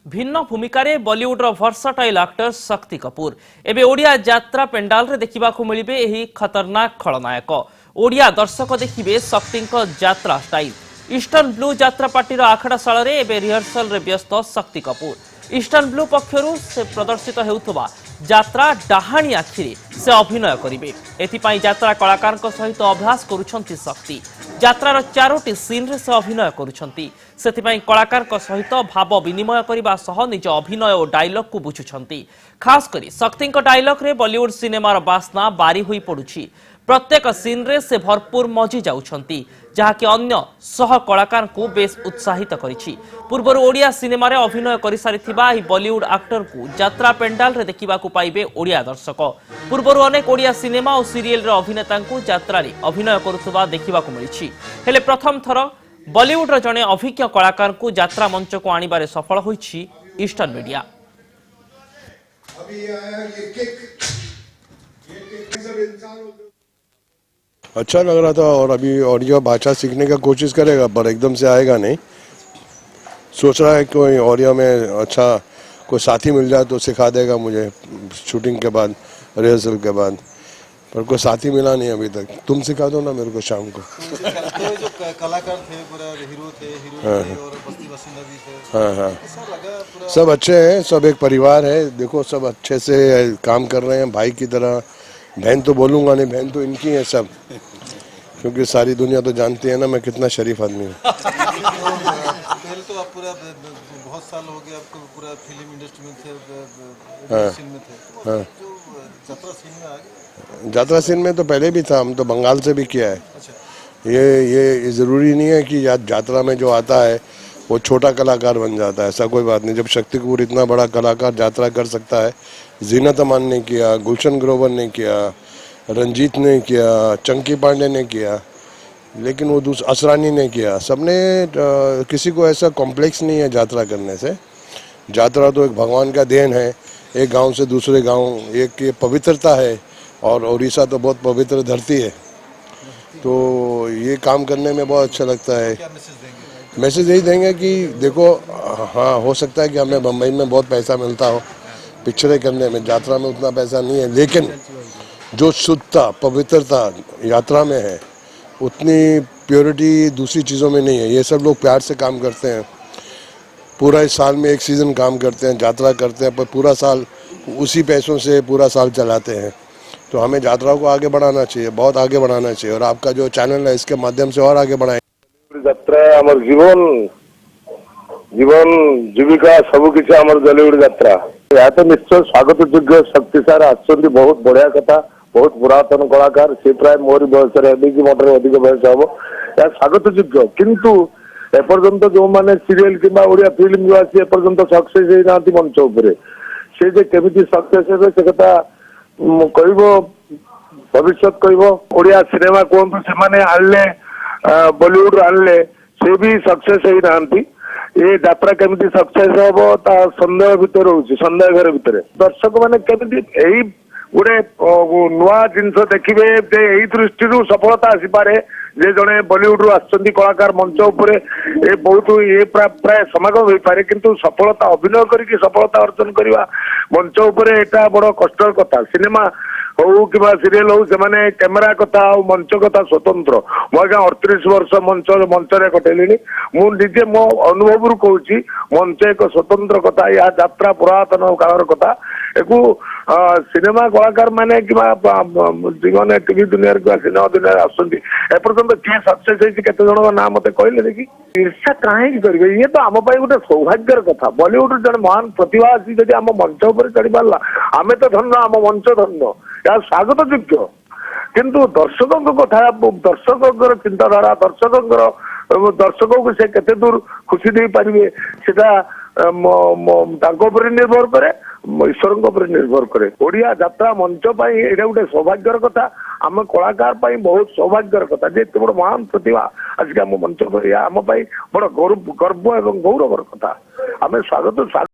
भिन्न भूमिकार Bollywood versatile actor Shakti Kapoor एबे ओडिया यात्रा पेंडाल रे देखा मिलिबे एही खतरनाक खलनायक। ओडिया दर्शक देखिबे शक्ति यात्रा स्टाइल। ईस्टर्न ब्लू यात्रा पार्टीर आखड़ाशाल रे एबे रिहर्सल रे व्यस्त शक्ति कपूर। ईस्टर्न ब्लू पक्षरु से प्रदर्शित हेउथबा यात्रा डाहाणी आखिरे से अभिनय करिवे। एथिपाई यात्रा कलाकार सहित अभ्यास करुछंती शक्ति। यात्रार 4टी सीन रे से अभिनय करुछंती। सेथिपाई कलाकार सहित भाव विनिमय करबा सह निज अभिनय और डायलॉग को बुझुछंती। खास करी शक्ति डायलॉग रे बॉलीवुड सिनेमार बासना बारी होई पड़ुछि। प्रत्येक सीन रे से भरपूर मजी जाउछंती, जहाँकि अन्य सह कलाकार को बेस उत्साहित करिछि। पूर्वर ओडिया सिनेमा रे अभिनय करि सारिथिबा एही बॉलीवुड एक्टर को यात्रा पेंडाल रे देखिबा को पाइबे ओडिया दर्शक। पूर्वर अनेक ओडिया सिनेमा और सीरियल रे अभिनेता को यात्रा रे अभिनय करुथबा देखिबा को मिलिछि। हेले प्रथम थर बॉलीवुड रो जने अभिज्ञ कलाकार को यात्रा मंच को आनिबारे सफल होइछि ईस्टर्न मीडिया। अच्छा लग रहा था और अभी ओडिया भाषा सीखने का कोशिश करेगा पर एकदम से आएगा नहीं। सोच रहा है कोई ओडिया में अच्छा कोई साथी मिल जाए तो सिखा देगा मुझे शूटिंग के बाद, रिहर्सल के बाद, पर कोई साथी मिला नहीं अभी तक। तुम सिखा दो ना मेरे को शाम को। जो कलाकार थे, पूरा हीरो थे और बस्ती बासिंदा भी थे। हाँ, ऐसा लगा पूरा सब अच्छे हैं, सब एक परिवार है। देखो सब अच्छे से काम कर रहे हैं भाई की तरह। बहन तो बोलूंगा नहीं, बहन तो इनकी है सब, क्योंकि सारी दुनिया तो जानती है ना मैं कितना शरीफ आदमी हूँ। पहले तो आप पूरा बहुत साल हो गए आपको पूरा फिल्म इंडस्ट्री में थे, सीन में थे। हाँ। जो यात्रा सीन में आ गए। यात्रा सीन में तो पहले भी था, हम तो बंगाल से भी किया है। अच्छा। ये ज़रूरी नहीं है कि यात्रा में जो आता है वो छोटा कलाकार बन जाता है, ऐसा कोई बात नहीं। जब शक्ति कपूर इतना बड़ा कलाकार यात्रा कर सकता है, जीनत अमान ने किया, गुलशन ग्रोवर ने किया, रंजीत ने किया, चंकी पांडे ने किया, लेकिन वो असरानी ने किया। सबने किसी को ऐसा कॉम्प्लेक्स नहीं है यात्रा करने से। यात्रा तो एक भगवान का देन है, एक गांव से दूसरे गांव, एक ये पवित्रता है। और उड़ीसा तो बहुत पवित्र धरती है, तो ये काम करने में बहुत अच्छा लगता है। क्या मैसेज देंगे? मैसेज यही देंगे कि देखो, हाँ हो सकता है कि हमें बम्बई में बहुत पैसा मिलता हो पिक्चरें करने में, यात्रा में उतना पैसा नहीं है, लेकिन जो शुद्धता पवित्रता यात्रा में है उतनी प्योरिटी दूसरी चीज़ों में नहीं है। ये सब लोग प्यार से काम करते हैं, पूरा इस साल में एक सीज़न काम करते हैं, यात्रा करते हैं, पर पूरा साल उसी पैसों से पूरा साल चलाते हैं। तो हमें यात्राओं को आगे बढ़ाना चाहिए, बहुत आगे बढ़ाना चाहिए, और आपका जो चैनल है इसके माध्यम से और आगे बढ़ाएं। যাত্রা আমার জীবন জীবন জীবিকা सबकिछि আমার বলিউড যাত্রা। ଏହା ତ ନିଶ୍ଚୟ ସ୍ୱାଗତ ଯୋଗ୍ୟ। ଶକ୍ତି ସାର୍ ଆସିଛନ୍ତି, ବହୁତ ବଢିଆ କଥା। ବହୁତ ପୁରାତନ କଳାକାର, ସେ ପ୍ରାୟ ମୋରି ବୟସରେ ହେବେ କି ମୋଠାରୁ ଅଧିକ ବୟସ ହବ। ଏହା ସ୍ୱାଗତ ଯୋଗ୍ୟ, କିନ୍ତୁ ଏପର୍ଯ୍ୟନ୍ତ ଯୋଉମାନେ ସିରିଏଲ କିମ୍ବା ଓଡିଆ ଫିଲ୍ମ ଆସି ଏପର୍ଯ୍ୟନ୍ତ ସକ୍ସେସ୍ ହେଇନାହାନ୍ତି ମଞ୍ଚ ଉପରେ, ସେ ଯେ କେମିତି ସକ୍ସେସ୍ ହେବେ ସେ କଥା କହିବ ଭବିଷ୍ୟତ କହିବ। ଓଡିଆ ସିନେମା କୁହନ୍ତୁ, ସେମାନେ ଆଣିଲେ बॉलीवुड आनले, से भी सक्सेस होई नांती। ये यात्रा केमिति सक्सेस होबो ता संदेह भितर होउची, संदेह घर भितर दर्शक माने केमिति एही गुडे नुआ जिंस देखिबे जे एही दृष्टि सफलता आसी पारे। जे जने बॉलीवुड रु आछंती कलाकार मंच उपरे ए बहुत ये प्राय समागम होई पारे, किंतु सफलता अभिनय करिक सफलता अर्जन करवा मंच उपरे एटा बड़ कष्टर कथा। सिनेमा हो कि सीरियल हो, से कैमेरा कथा और मंच कथा स्वतंत्र। मो 38 वर्ष मंच कटेली। मुझे मो अनुभव कहूँ मंच एक स्वतंत्र कथा, या यात्रा पुरातन कालर कथा। एकू सिनेमा कलाकार माने कि जीवन टीवी दुनिया सिनेमा दुनिया आपर्यंत किए सक्सेस केते जन ना मत कहले देखी। ईर्षा कहीं करेंगे, ये तो आम गोटे सौभाग्यर कथा। बॉलीवुड जन महान प्रतिभा आसी जब आम मंच उपर चढ़ी पारा, आम तो धन्य, आम मंच धन्य, या स्वागत योग्य। किंतु दर्शकों कथा, दर्शकों चिंताधारा, दर्शकों को से केते दूर खुशी दे पारे सेटा निर्भर करे, ईश्वर निर्भर करे। ओडिया यात्रा मंच ये गोटे सौभाग्यर कथा। आम कलाकार बहुत सौभाग्यर कथा जे बड़ महान प्रतिभा आज आम मंच पर, आम बड़ गर्व एवं गौरवर कथा। आम स्वागत